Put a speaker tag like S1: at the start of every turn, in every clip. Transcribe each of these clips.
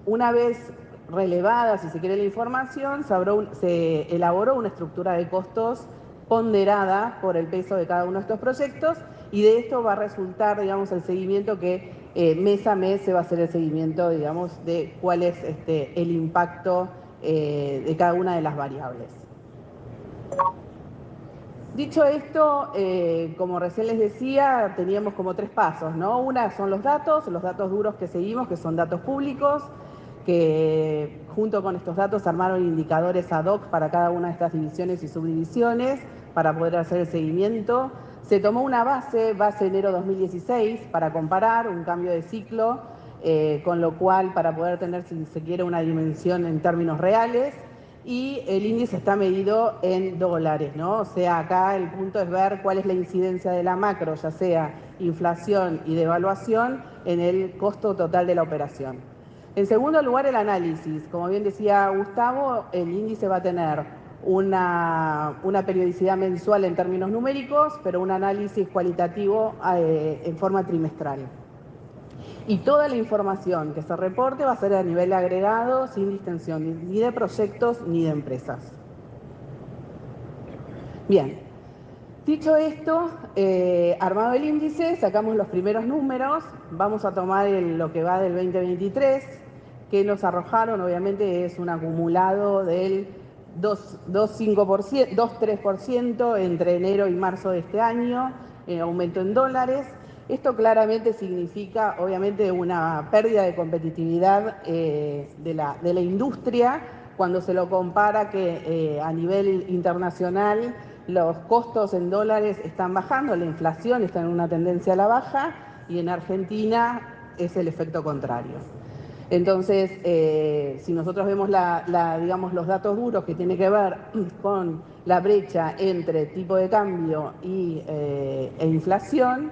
S1: Una vez relevada, si se quiere, la información, se elaboró una estructura de costos ponderada por el peso de cada uno de estos proyectos, y de esto va a resultar, digamos, el seguimiento que mes a mes se va a hacer el seguimiento, digamos, de cuál es el impacto de cada una de las variables. Dicho esto, como recién les decía, teníamos como 3 pasos, ¿no? Una son los datos duros que seguimos, que son datos públicos, que junto con estos datos armaron indicadores ad hoc para cada una de estas divisiones y subdivisiones para poder hacer el seguimiento. Se tomó una base enero 2016, para comparar un cambio de ciclo, con lo cual para poder tener, si se quiere, una dimensión en términos reales. Y el índice está medido en dólares, ¿no? O sea, acá el punto es ver cuál es la incidencia de la macro, ya sea inflación y devaluación, en el costo total de la operación. En segundo lugar, el análisis. Como bien decía Gustavo, el índice va a tener una periodicidad mensual en términos numéricos, pero un análisis cualitativo en forma trimestral. Y toda la información que se reporte va a ser a nivel agregado, sin distinción ni de proyectos ni de empresas. Bien, dicho esto, armado el índice, sacamos los primeros números. Vamos a tomar lo que va del 2023, que nos arrojaron, obviamente es un acumulado del 2,3% entre enero y marzo de este año, aumento en dólares. Esto claramente significa, obviamente, una pérdida de competitividad de la industria, cuando se lo compara que a nivel internacional los costos en dólares están bajando, la inflación está en una tendencia a la baja, y en Argentina es el efecto contrario. Entonces, si nosotros vemos digamos, los datos duros que tiene que ver con la brecha entre tipo de cambio e inflación,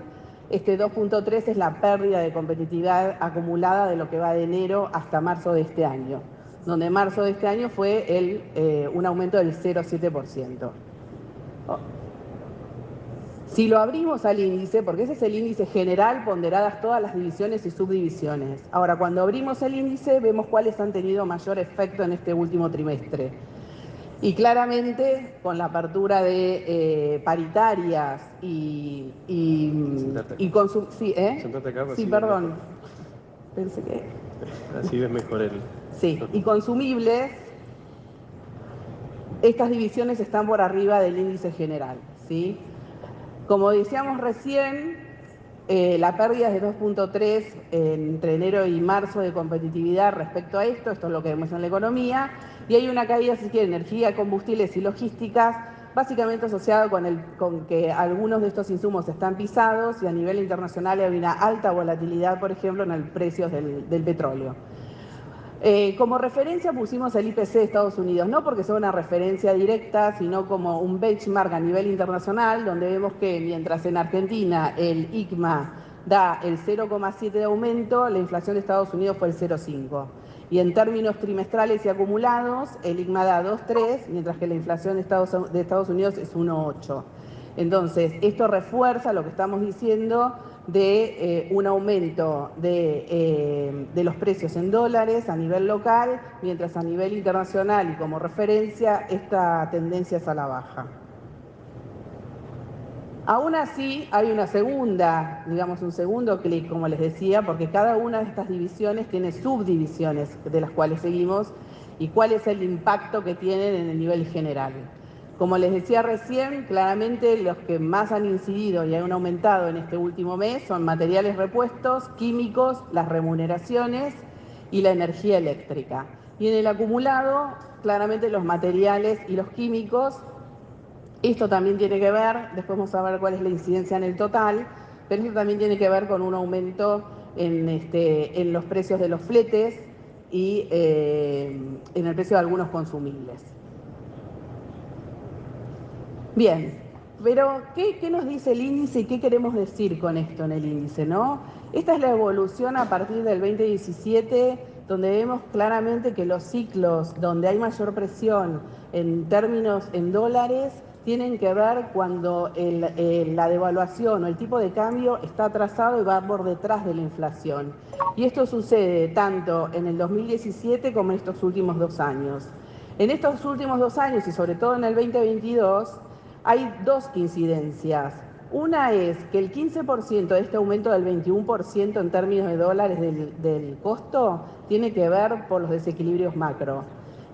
S1: este 2,3 es la pérdida de competitividad acumulada de lo que va de enero hasta marzo de este año, donde marzo de este año fue un aumento del 0,7%. Si lo abrimos al índice, porque ese es el índice general, ponderadas todas las divisiones y subdivisiones. Ahora, cuando abrimos el índice, vemos cuáles han tenido mayor efecto en este último trimestre. Y claramente, con la apertura de paritarias y
S2: sí, sentate acá,
S1: sí, perdón. Pensé que...
S2: Así ves mejor el...
S1: Sí, y consumibles, estas divisiones están por arriba del índice general, ¿sí? Como decíamos recién, la pérdida es de 2,3 entre enero y marzo de competitividad respecto a esto es lo que vemos en la economía, y hay una caída, si quiere, energía, combustibles y logísticas, básicamente asociado con que algunos de estos insumos están pisados, y a nivel internacional hay una alta volatilidad, por ejemplo, en el precio del petróleo. Como referencia pusimos el IPC de Estados Unidos, no porque sea una referencia directa, sino como un benchmark a nivel internacional, donde vemos que mientras en Argentina el ICMA da el 0,7 de aumento, la inflación de Estados Unidos fue el 0,5. Y en términos trimestrales y acumulados, el ICMA da 2,3, mientras que la inflación de Estados Unidos es 1,8. Entonces, esto refuerza lo que estamos diciendo de un aumento de los precios en dólares a nivel local, mientras a nivel internacional y como referencia esta tendencia es a la baja. Aún así, hay una segunda, digamos, un segundo clic, como les decía, porque cada una de estas divisiones tiene subdivisiones de las cuales seguimos y cuál es el impacto que tienen en el nivel general. Como les decía recién, claramente los que más han incidido y han aumentado en este último mes son materiales repuestos, químicos, las remuneraciones y la energía eléctrica. Y en el acumulado, claramente los materiales y los químicos. Esto también tiene que ver, después vamos a ver cuál es la incidencia en el total, pero esto también tiene que ver con un aumento en los precios de los fletes y en el precio de algunos consumibles. Bien, pero ¿qué nos dice el índice y qué queremos decir con esto en el índice, no? Esta es la evolución a partir del 2017, donde vemos claramente que los ciclos donde hay mayor presión en términos en dólares tienen que ver cuando la devaluación o el tipo de cambio está atrasado y va por detrás de la inflación. Y esto sucede tanto en el 2017 como en estos últimos 2 años. En estos últimos 2 años y sobre todo en el 2022, hay dos incidencias. Una es que el 15% de este aumento del 21% en términos de dólares del costo tiene que ver por los desequilibrios macro.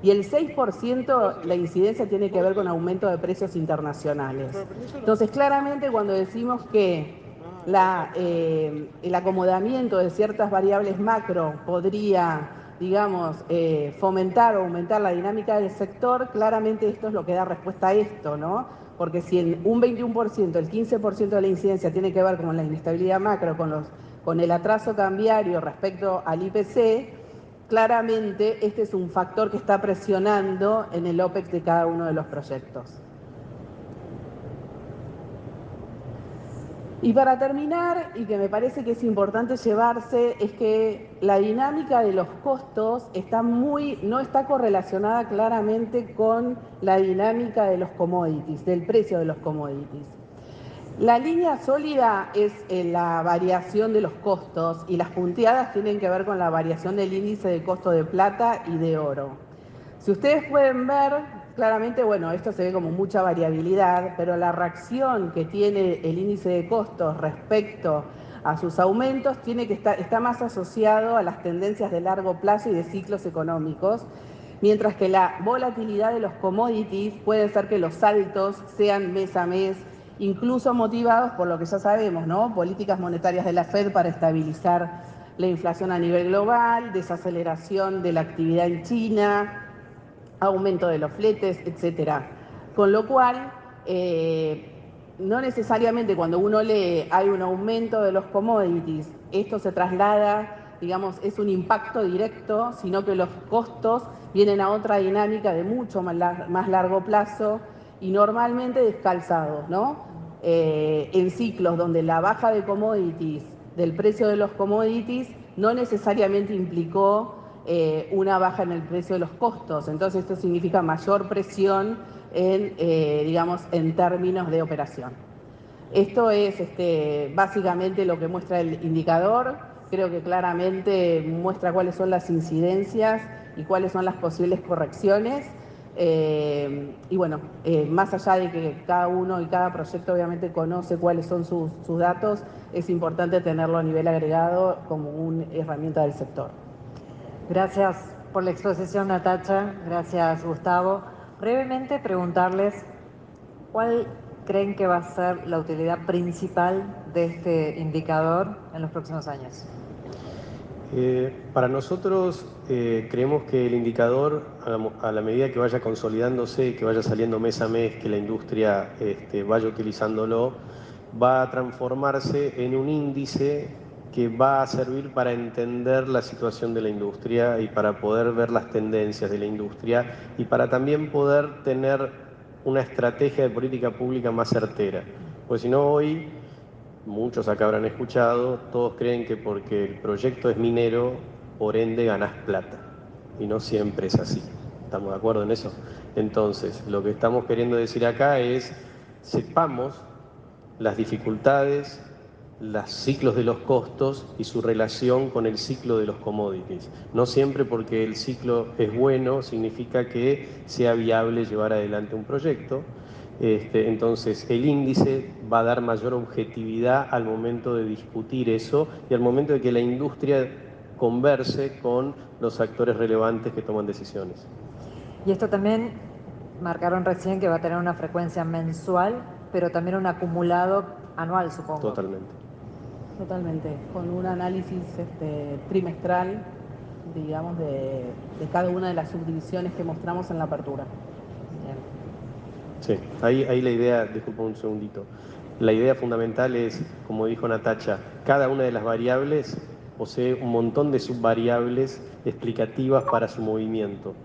S1: Y el 6% la incidencia tiene que ver con aumento de precios internacionales. Entonces, claramente cuando decimos que el acomodamiento de ciertas variables macro podría, digamos, fomentar o aumentar la dinámica del sector, claramente esto es lo que da respuesta a esto, ¿no? Porque si en un 21%, el 15% de la incidencia tiene que ver con la inestabilidad macro, con el atraso cambiario respecto al IPC, claramente este es un factor que está presionando en el OPEX de cada uno de los proyectos. Y para terminar, y que me parece que es importante llevarse, es que la dinámica de los costos no está correlacionada claramente con la dinámica de los commodities, del precio de los commodities. La línea sólida es la variación de los costos y las punteadas tienen que ver con la variación del índice de costo de plata y de oro. Si ustedes pueden ver, claramente, bueno, esto se ve como mucha variabilidad, pero la reacción que tiene el índice de costos respecto a sus aumentos está más asociado a las tendencias de largo plazo y de ciclos económicos, mientras que la volatilidad de los commodities puede ser que los saltos sean mes a mes, incluso motivados por lo que ya sabemos, ¿no? Políticas monetarias de la Fed para estabilizar la inflación a nivel global, desaceleración de la actividad en China, aumento de los fletes, etcétera. Con lo cual, no necesariamente cuando uno lee hay un aumento de los commodities, esto se traslada, digamos, es un impacto directo, sino que los costos vienen a otra dinámica de mucho más largo plazo y normalmente descalzados, ¿no? En ciclos donde la baja de commodities, del precio de los commodities, no necesariamente implicó una baja en el precio de los costos. Entonces esto significa mayor presión digamos, en términos de operación. Esto es básicamente lo que muestra el indicador. Creo que claramente muestra cuáles son las incidencias y cuáles son las posibles correcciones. Y bueno, más allá de que cada uno y cada proyecto obviamente conoce cuáles son sus datos, es importante tenerlo a nivel agregado como una herramienta del sector.
S3: Gracias por la exposición, Natacha. Gracias, Gustavo. Brevemente preguntarles cuál creen que va a ser la utilidad principal de este indicador en los próximos años.
S2: Para nosotros creemos que el indicador, a la medida que vaya consolidándose, que vaya saliendo mes a mes, que la industria vaya utilizándolo, va a transformarse en un índice que va a servir para entender la situación de la industria y para poder ver las tendencias de la industria y para también poder tener una estrategia de política pública más certera. Pues si no, hoy muchos acá habrán escuchado, todos creen que porque el proyecto es minero, por ende ganás plata. Y no siempre es así. ¿Estamos de acuerdo en eso? Entonces, lo que estamos queriendo decir acá es, sepamos las dificultades, los ciclos de los costos y su relación con el ciclo de los commodities. No siempre porque el ciclo es bueno significa que sea viable llevar adelante un proyecto. Entonces el índice va a dar mayor objetividad al momento de discutir eso y al momento de que la industria converse con los actores relevantes que toman decisiones.
S3: Y esto también marcaron recién que va a tener una frecuencia mensual, pero también un acumulado anual, supongo.
S2: Totalmente.
S1: Totalmente, con un análisis trimestral, digamos, de cada una de las subdivisiones que mostramos en la apertura.
S2: Sí, ahí la idea, disculpa un segundito, la idea fundamental es, como dijo Natacha, cada una de las variables posee un montón de subvariables explicativas para su movimiento.